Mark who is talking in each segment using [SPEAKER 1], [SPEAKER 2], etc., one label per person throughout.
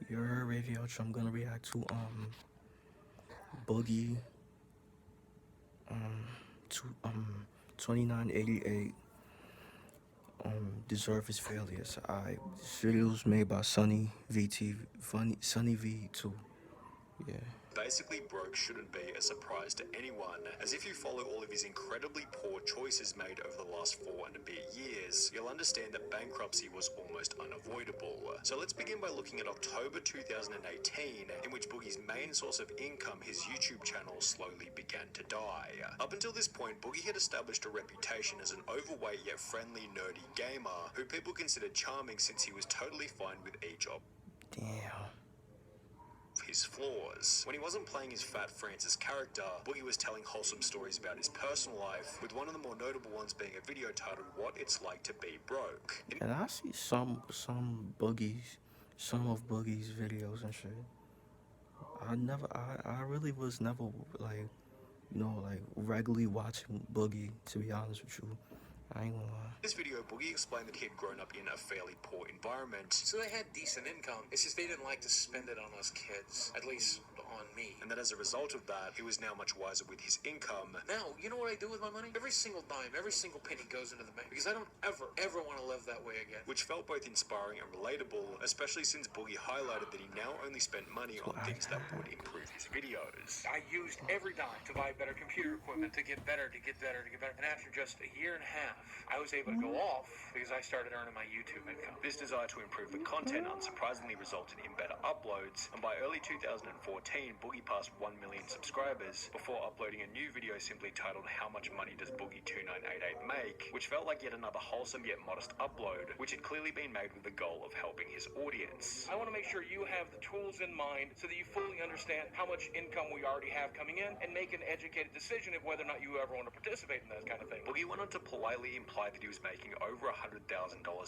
[SPEAKER 1] Your radio show. I'm gonna react to Boogie um to 2988 deserve his failures. This video was made by Sunny V2. Yeah.
[SPEAKER 2] Basically broke shouldn't be a surprise to anyone, as if you follow all of his incredibly poor choices made over the last 4 and a bit years, you'll understand that bankruptcy was almost unavoidable. So let's begin by looking at October 2018, in which Boogie's main source of income, his YouTube channel, slowly began to die. Up until this point, Boogie had established a reputation as an overweight yet friendly, nerdy gamer who people considered charming since he was totally fine with each of
[SPEAKER 1] Damn.
[SPEAKER 2] his flaws. When he wasn't playing his fat Francis character, Boogie was telling wholesome stories about his personal life, with one of the more notable ones being a video titled What It's Like to Be Broke.
[SPEAKER 1] And I see some of Boogie's videos and shit. I really was never like, like regularly watching Boogie, to be honest with you. I ain't gonna lie.
[SPEAKER 2] In this video, Boogie explained that he had grown up in a fairly poor environment,
[SPEAKER 3] so they had decent income. It's just they didn't like to spend it on us kids, at least on me.
[SPEAKER 2] and that as a result of that, he was now much wiser with his income.
[SPEAKER 3] Now, you know what I do with my money? Every single dime, every single penny goes into the bank, because I don't ever want to live that way again.
[SPEAKER 2] Which felt both inspiring and relatable, especially since Boogie highlighted that he now only spent money on things that would improve his videos.
[SPEAKER 3] I used every dime to buy better computer equipment, to get better. And after just a year and a half, I was able to go off because I started earning my YouTube income.
[SPEAKER 2] This desire to improve the content unsurprisingly resulted in better uploads, and by early 2014, Boogie passed 1 million subscribers before uploading a new video simply titled How Much Money Does Boogie2988 Make?, which felt like yet another wholesome yet modest upload, which had clearly been made with the goal of helping his audience.
[SPEAKER 3] I want to make sure you have the tools in mind so that you fully understand how much income we already have coming in and make an educated decision of whether or not you ever want to participate in that kind of thing.
[SPEAKER 2] Boogie went on to politely imply that he was making over $100,000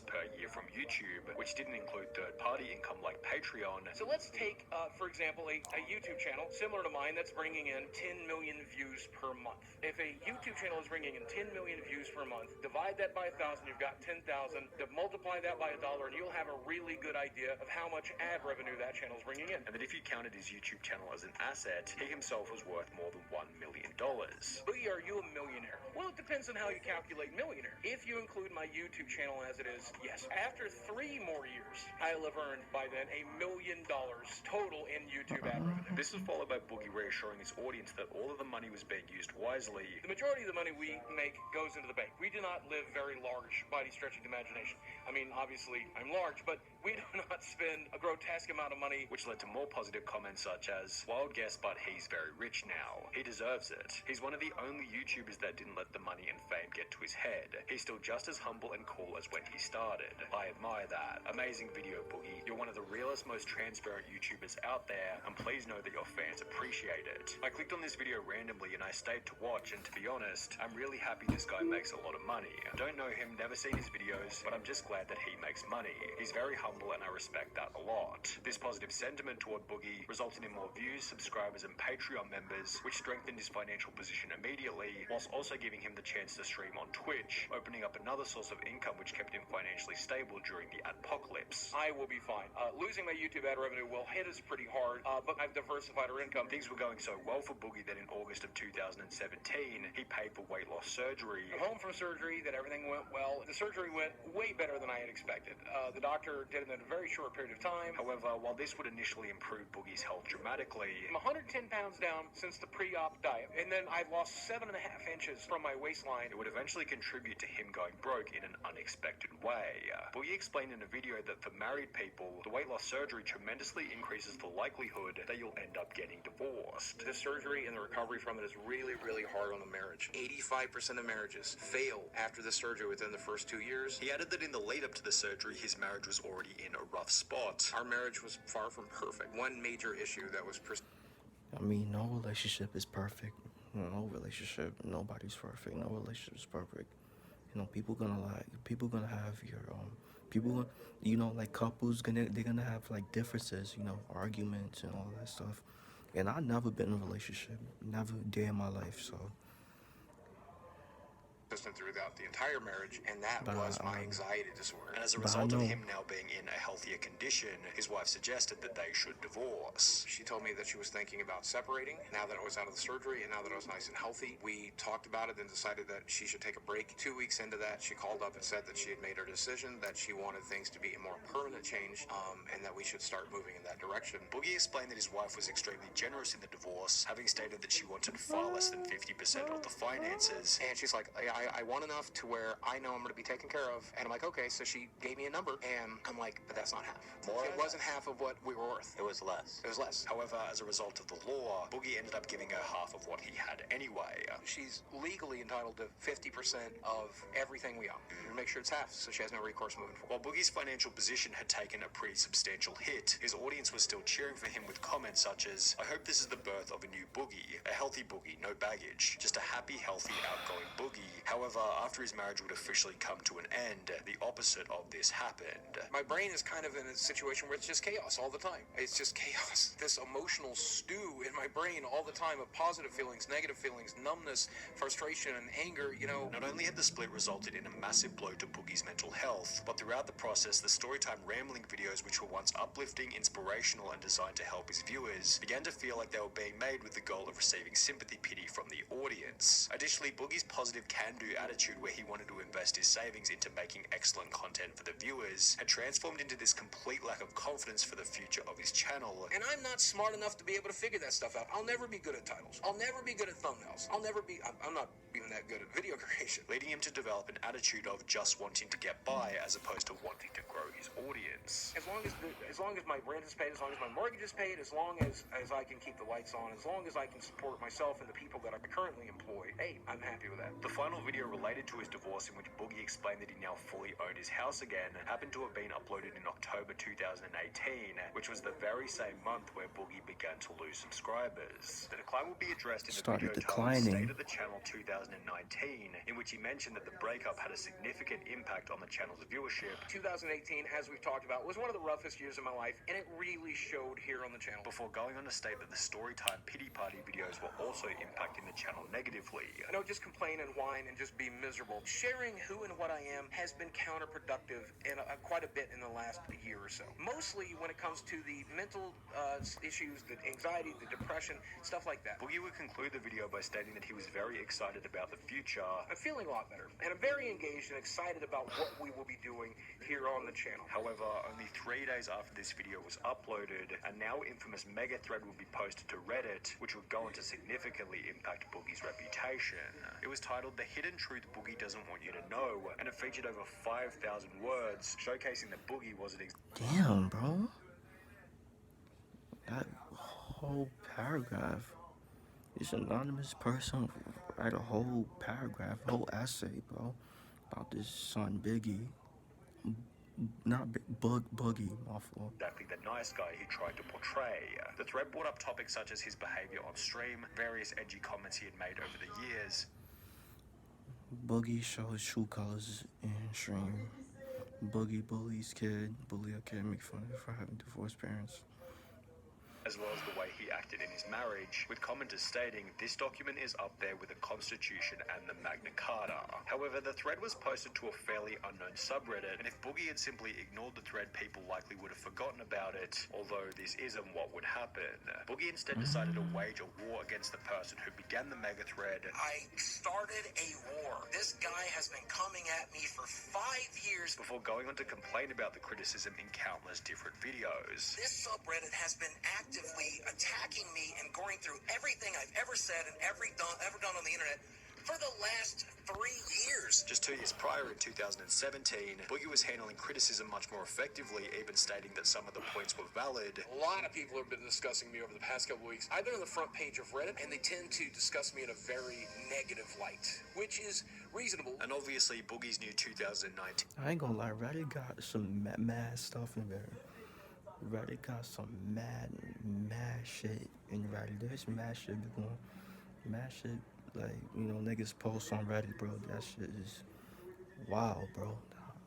[SPEAKER 2] per year from YouTube, which didn't include third-party income like Patreon.
[SPEAKER 3] So let's take, for example, a YouTube channel similar to mine that's bringing in 10 million views per month. If a YouTube channel is bringing in 10 million views per month, divide that by 1,000, you've got 10,000. Multiply that by $1, and you'll have a really good idea of how much ad revenue that channel is bringing in.
[SPEAKER 2] And that if you counted his YouTube channel as an asset, he himself was worth more than $1 million.
[SPEAKER 3] Boogie, are you a millionaire? Well, it depends on how you calculate millionaire. If you include my YouTube channel as it is, yes. After 3 more years, I'll have earned by then $1 million total in YouTube ad revenue.
[SPEAKER 2] This was followed by Boogie reassuring his audience that all of the money was being used wisely.
[SPEAKER 3] The majority of the money we make goes into the bank. We do not live very large by any stretch of the imagination. I mean, obviously, I'm large, but we do not spend a grotesque amount of money.
[SPEAKER 2] Which led to more positive comments such as, wild guess, but he's very rich now. He deserves it. He's one of the only YouTubers that didn't let the money and fame get to his head. He's still just as humble and cool as when he started. I admire that. Amazing video, Boogie. You're one of the realest, most transparent YouTubers out there, and please know that your fans appreciate it. I clicked on this video randomly and I stayed to watch, and to be honest, I'm really happy this guy makes a lot of money. Don't know him, never seen his videos, but I'm just glad that he makes money. He's very humble and I respect that a lot. This positive sentiment toward Boogie resulted in more views, subscribers, and Patreon members, which strengthened his financial position immediately, whilst also giving him the chance to stream on Twitch, opening up another source of income which kept him financially stable during the adpocalypse.
[SPEAKER 3] I will be fine. Losing my YouTube ad revenue will hit us pretty hard, but I've diversified our income.
[SPEAKER 2] Things were going so well for Boogie that in August of 2017, he paid for weight loss surgery.
[SPEAKER 3] I'm home from surgery, that everything went well. The surgery went way better than I had expected. The doctor did it in a very short period of time.
[SPEAKER 2] However, while this would initially improve Boogie's health dramatically,
[SPEAKER 3] I'm 110 pounds down since the pre-op diet, and then I've lost 7.5 inches from my waistline.
[SPEAKER 2] It would eventually contribute to him going broke in an unexpected way. Boogie explained in a video that for married people, the weight loss surgery tremendously increases the likelihood that you'll end up getting divorced.
[SPEAKER 3] The surgery and the recovery from it is really, really hard on the marriage. 85% of marriages fail after the surgery within the first 2 years.
[SPEAKER 2] He added that in the lead up to the surgery, his marriage was already in a rough spot.
[SPEAKER 3] Our marriage was far from perfect. One major issue that was
[SPEAKER 1] I mean, no relationship is perfect. No relationship, nobody's perfect. No relationship is perfect. People gonna lie. People gonna have your people. Like couples they're gonna have like differences. Arguments and all that stuff. And I've never been in a relationship, never a day in my life. So
[SPEAKER 3] throughout the entire marriage, and that was my anxiety disorder.
[SPEAKER 2] And as a result of him now being in a healthier condition, his wife suggested that they should divorce.
[SPEAKER 3] She told me that she was thinking about separating now that I was out of the surgery and now that I was nice and healthy. We talked about it and decided that she should take a break. 2 weeks into that, she called up and said that she had made her decision, that she wanted things to be a more permanent change, and that we should start moving in that direction.
[SPEAKER 2] Boogie explained that his wife was extremely generous in the divorce, having stated that she wanted far less than 50% of the finances.
[SPEAKER 3] And she's like, I want enough to where I know I'm going to be taken care of. And I'm like, okay. So she gave me a number, and I'm like, but that's not half. It wasn't half of what we were worth.
[SPEAKER 4] It was less.
[SPEAKER 3] It was less.
[SPEAKER 2] However, as a result of the law, Boogie ended up giving her half of what he had anyway.
[SPEAKER 3] She's legally entitled to 50% of everything we own. Make sure it's half, so she has no recourse moving forward.
[SPEAKER 2] While Boogie's financial position had taken a pretty substantial hit, his audience was still cheering for him with comments such as, "I hope this is the birth of a new Boogie, a healthy Boogie, no baggage, just a happy, healthy, outgoing Boogie." However, after his marriage would officially come to an end, the opposite of this happened.
[SPEAKER 3] My brain is kind of in a situation where it's just chaos all the time. It's just chaos. This emotional stew in my brain all the time of positive feelings, negative feelings, numbness, frustration, and anger,
[SPEAKER 2] Not only had the split resulted in a massive blow to Boogie's mental health, but throughout the process, the storytime rambling videos, which were once uplifting, inspirational, and designed to help his viewers, began to feel like they were being made with the goal of receiving sympathy pity from the audience. Additionally, Boogie's positive can-do attitude, where he wanted to invest his savings into making excellent content for the viewers, had transformed into this complete lack of confidence for the future of his channel.
[SPEAKER 3] And I'm not smart enough to be able to figure that stuff out. I'll never be good at titles. I'll never be good at thumbnails. I'm not even that good at video creation.
[SPEAKER 2] Leading him to develop an attitude of just wanting to get by as opposed to wanting to grow his audience.
[SPEAKER 3] As long as my rent is paid, as long as my mortgage is paid, as long as I can keep the lights on, as long as I can support myself and the people that I currently employ, hey, I'm happy with that.
[SPEAKER 2] The final video related to his divorce, in which Boogie explained that he now fully owned his house again, happened to have been uploaded in October 2018, which was the very same month where Boogie began to lose subscribers. The decline will be addressed in the video titled State of the Channel 2019, in which he mentioned that the breakup had a significant impact on the channel's viewership.
[SPEAKER 3] 2018, as we've talked about, was one of the roughest years of my life, and it really showed here on the channel.
[SPEAKER 2] Before going on to state that the Storytime Pity Party videos were also impacting the channel negatively.
[SPEAKER 3] Just complain and whine and just be miserable. Sharing who and what I am has been counterproductive in quite a bit in the last year or so. Mostly when it comes to the mental issues, the anxiety, the depression, stuff like that.
[SPEAKER 2] Boogie would conclude the video by stating that he was very excited about the future.
[SPEAKER 3] I'm feeling a lot better, and I'm very engaged and excited about what we will be doing here on the channel.
[SPEAKER 2] However, only 3 days after this video was uploaded, a now infamous mega thread would be posted to Reddit, which would go on to significantly impact Boogie's reputation. It was titled "The Hidden Truth Boogie Doesn't Want You to Know," and it featured over 5,000 words, showcasing that Boogie wasn't
[SPEAKER 1] Damn, bro. That whole paragraph. This anonymous person write a whole paragraph, whole essay, bro, about this son Biggie. Not Boogie, my fault.
[SPEAKER 2] exactly the nice guy he tried to portray. The thread brought up topics such as his behavior on stream, various edgy comments he had made over the years.
[SPEAKER 1] Boogie shows true colors in stream. Boogie bullies kid, bully a kid, make fun of it for having divorced parents.
[SPEAKER 2] As well as the way he acted in his marriage, with commenters stating this document is up there with the Constitution and the Magna Carta. However, the thread was posted to a fairly unknown subreddit, and if Boogie had simply ignored the thread, people likely would have forgotten about it, although this isn't what would happen. Boogie instead decided to wage a war against the person who began the mega thread.
[SPEAKER 3] I started a war. This guy has been coming at me for 5 years.
[SPEAKER 2] Before going on to complain about the criticism in countless different videos.
[SPEAKER 3] This subreddit has been actively attacking me and going through everything I've ever said and ever done on the internet for the last 3 years.
[SPEAKER 2] Just 2 years prior, in 2017, Boogie was handling criticism much more effectively, even stating that some of the points were valid.
[SPEAKER 3] A lot of people have been discussing me over the past couple weeks. I've been on the front page of Reddit, and they tend to discuss me in a very negative light, which is reasonable.
[SPEAKER 2] And obviously, Boogie's new 2019
[SPEAKER 1] I ain't gonna lie, Reddit got some mad stuff in there. Reddit got some mad shit in Reddit. There's mad shit going on. Mad shit, like, niggas post on Reddit, bro. That shit is wild, bro.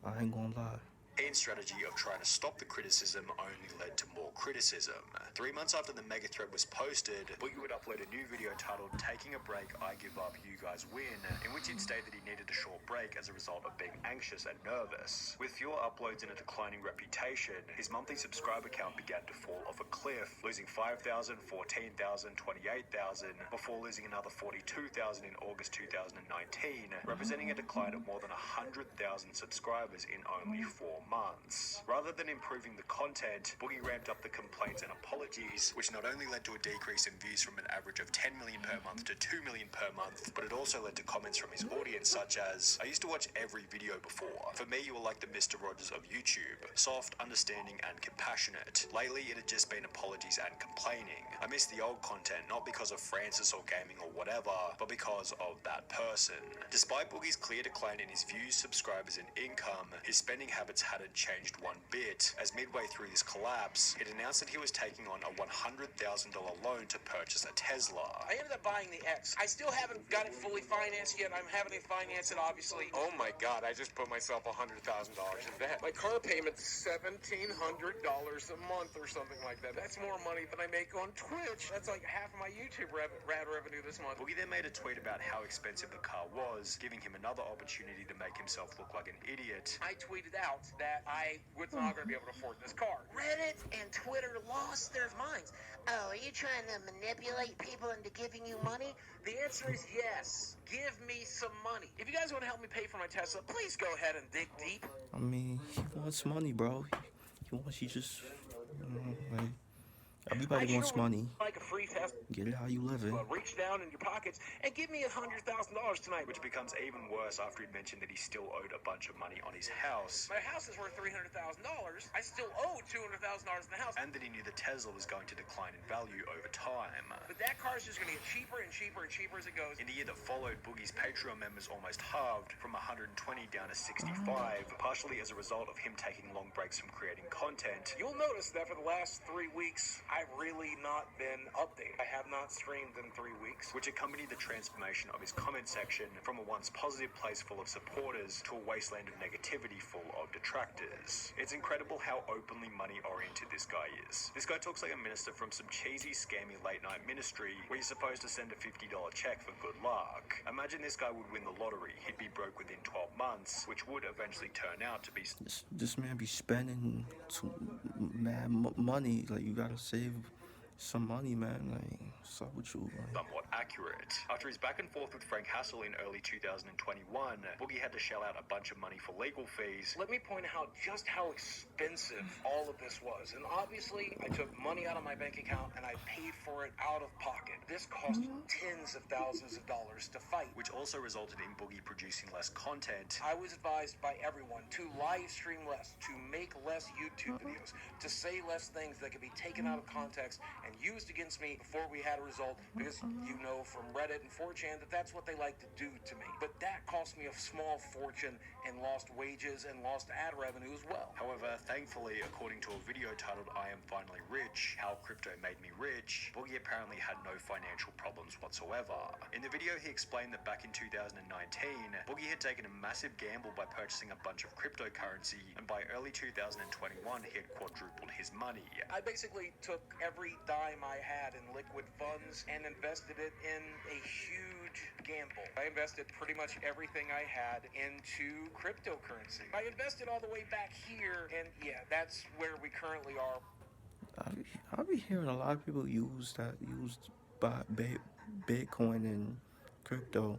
[SPEAKER 1] I ain't gonna lie.
[SPEAKER 2] Ian's strategy of trying to stop the criticism only led to more criticism. 3 months after the mega thread was posted, Boogie would upload a new video titled "Taking a Break, I Give Up, You Guys Win," in which he'd state that he needed a short break as a result of being anxious and nervous. With fewer uploads and a declining reputation, his monthly subscriber count began to fall off a cliff, losing 5,000, 14,000, 28,000, before losing another 42,000 in August 2019, representing a decline of more than 100,000 subscribers in only 4 months. Rather than improving the content, Boogie ramped up the complaints and apologies, which not only led to a decrease in views from an average of 10 million per month to 2 million per month, but it also led to comments from his audience such as, "I used to watch every video before. For me, you were like the Mr. Rogers of YouTube. Soft, understanding, and compassionate. Lately, it had just been apologies and complaining. I miss the old content, not because of Francis or gaming or whatever, but because of that person." Despite Boogie's clear decline in his views, subscribers, and income, his spending habits hadn't changed one bit, as midway through this collapse, it announced that he was taking on a $100,000 loan to purchase a Tesla.
[SPEAKER 3] I ended up buying the X. I still haven't got it fully financed yet. I'm having to finance it, obviously. Oh my God, I just put myself $100,000 in debt. My car payment's $1,700 a month or something like that. That's more money than I make on Twitch. That's like half of my YouTube rad revenue this month.
[SPEAKER 2] Boogie then made a tweet about how expensive the car was, giving him another opportunity to make himself look like an idiot.
[SPEAKER 3] I tweeted out that I was not going to be able to afford this car. Reddit and Twitter lost their minds. Oh, are you trying to manipulate people into giving you money? The answer is yes. Give me some money. If you guys want to help me pay for my Tesla, please go ahead and dig deep.
[SPEAKER 1] I mean, he wants money, bro. He just, like, everybody wants money.
[SPEAKER 3] Like a free Tesla.
[SPEAKER 1] Get it how you live it.
[SPEAKER 3] Reach down in your pockets and give me $100,000 tonight.
[SPEAKER 2] Which becomes even worse after he mentioned that he still owed a bunch of money on his house.
[SPEAKER 3] My house is worth $300,000. I still owe $200,000 in the house.
[SPEAKER 2] And that he knew the Tesla was going to decline in value over time.
[SPEAKER 3] But that car is just going to get cheaper and cheaper and cheaper as it goes.
[SPEAKER 2] In the year that followed, Boogie's Patreon members almost halved, from 120 down to 65, partially as a result of him taking long breaks from creating content.
[SPEAKER 3] You'll notice that for the last 3 weeks, I've really not been updated. I have not streamed in 3 weeks.
[SPEAKER 2] Which accompanied the transformation of his comment section from a once positive place full of supporters to a wasteland of negativity full of detractors. It's incredible how openly money-oriented this guy is. This guy talks like a minister from some cheesy, scammy late-night ministry where you're supposed to send a $50 check for good luck. Imagine this guy would win the lottery. He'd be broke within 12 months, which would eventually turn out to be...
[SPEAKER 1] This man be spending mad money. Like, you gotta save some money, man. Like, what's up with you? Like,
[SPEAKER 2] somewhat accurate. After his back and forth with Frank Hassel in early 2021, Boogie had to shell out a bunch of money for legal fees.
[SPEAKER 3] Let me point out just how expensive all of this was. And obviously, I took money out of my bank account and I paid for it out of pocket. This cost tens of thousands of dollars to fight.
[SPEAKER 2] Which also resulted in Boogie producing less content.
[SPEAKER 3] I was advised by everyone to live stream less, to make less YouTube videos, to say less things that could be taken out of context and used against me before we had a result, because you know from Reddit and 4chan that that's what they like to do to me. But that cost me a small fortune and lost wages and lost ad revenue as well.
[SPEAKER 2] However, thankfully, according to a video titled "I Am Finally Rich, How Crypto Made Me Rich," Boogie apparently had no financial problems whatsoever. In the video, he explained that back in 2019, Boogie had taken a massive gamble by purchasing a bunch of cryptocurrency, and by early 2021, he had quadrupled his money.
[SPEAKER 3] I basically took every dime I had in liquid funds and invested it in a huge gamble. I invested pretty much everything I had into cryptocurrency. I invested all the way back here, and yeah, that's where we currently are.
[SPEAKER 1] I be hearing a lot of people used Bitcoin and crypto.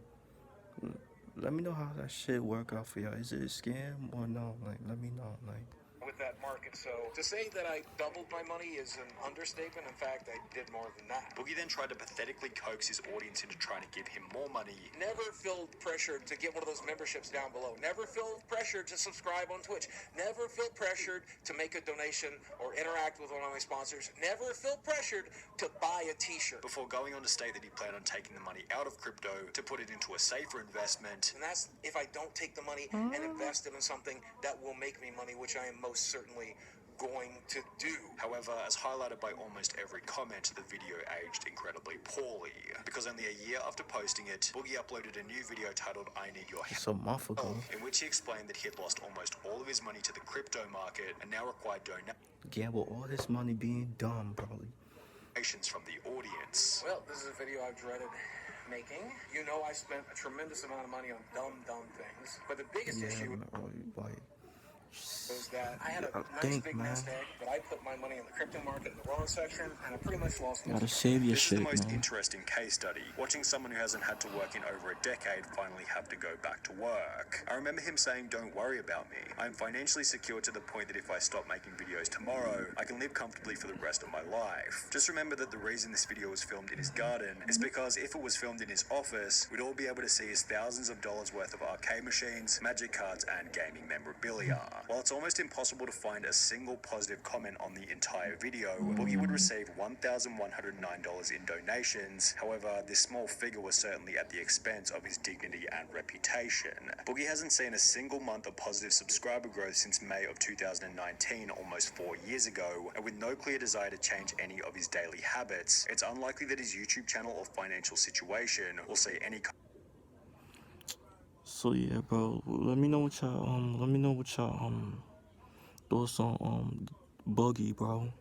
[SPEAKER 1] Let me know how that shit work out for y'all. Is it a scam or no? Like, let me know. Like,
[SPEAKER 3] with that market. So to say that I doubled my money is an understatement. In fact, I did more than that.
[SPEAKER 2] Boogie then tried to pathetically coax his audience into trying to give him more money.
[SPEAKER 3] Never felt pressured to get one of those memberships down below. Never felt pressured to subscribe on Twitch. Never felt pressured to make a donation or interact with one of my sponsors. Never felt pressured to buy a t-shirt.
[SPEAKER 2] Before going on to state that he planned on taking the money out of crypto to put it into a safer investment.
[SPEAKER 3] And that's if I don't take the money and invest it in something that will make me money, which I am most certainly going to do?
[SPEAKER 2] However, as highlighted by almost every comment, the video aged incredibly poorly, because only a year after posting it, Boogie uploaded a new video titled "I Need Your
[SPEAKER 1] It's a month ago.
[SPEAKER 2] Help," in which he explained that he had lost almost all of his money to the crypto market and now required
[SPEAKER 1] Gamble all his money being dumb, probably.
[SPEAKER 2] donations from the audience.
[SPEAKER 3] Well, this is a video I've dreaded making. You know, I spent a tremendous amount of money on dumb things, but the biggest
[SPEAKER 1] Yeah,
[SPEAKER 3] issue
[SPEAKER 1] like,
[SPEAKER 3] was that I had a nice
[SPEAKER 1] think,
[SPEAKER 3] big
[SPEAKER 1] man.
[SPEAKER 3] nest egg, but I put my money in the crypto market in the wrong section, and I pretty much lost
[SPEAKER 1] gotta
[SPEAKER 3] most.
[SPEAKER 1] save your
[SPEAKER 2] This is the
[SPEAKER 1] shit,
[SPEAKER 2] most
[SPEAKER 1] man.
[SPEAKER 2] interesting case study, watching someone who hasn't had to work in over a decade finally have to go back to work. I remember him saying, "Don't worry about me. I'm financially secure to the point that if I stop making videos tomorrow, I can live comfortably for the rest of my life." Just remember that the reason this video was filmed in his garden is because if it was filmed in his office, we'd all be able to see his thousands of dollars worth of arcade machines, magic cards, and gaming memorabilia. While it's almost impossible to find a single positive comment on the entire video, Boogie would receive $1,109 in donations. However, this small figure was certainly at the expense of his dignity and reputation. Boogie hasn't seen a single month of positive subscriber growth since May of 2019, almost 4 years ago, and with no clear desire to change any of his daily habits, it's unlikely that his YouTube channel or financial situation will see any
[SPEAKER 1] So yeah, bro. Let me know what y'all thoughts on Boogie, bro.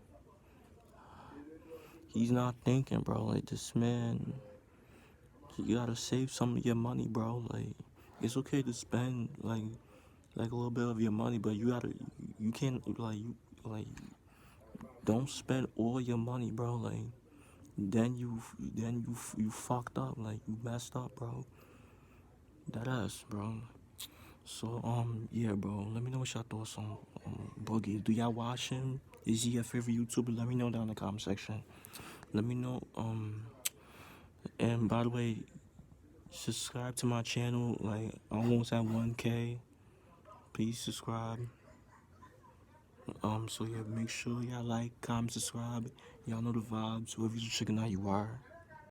[SPEAKER 1] He's not thinking, bro. Like, this man, you gotta save some of your money, bro. Like, it's okay to spend like a little bit of your money, but you can't don't spend all your money, bro. Like, then you fucked up. Like, you messed up, bro. That ass, bro. So yeah, bro. Let me know what y'all thoughts on Boogie. Do y'all watch him? Is he your favorite YouTuber? Let me know down in the comment section. Let me know. And by the way, subscribe to my channel. Like, I almost at 1K. Please subscribe. So yeah, make sure y'all like, comment, subscribe. Y'all know the vibes. Whoever you're checking out, you are.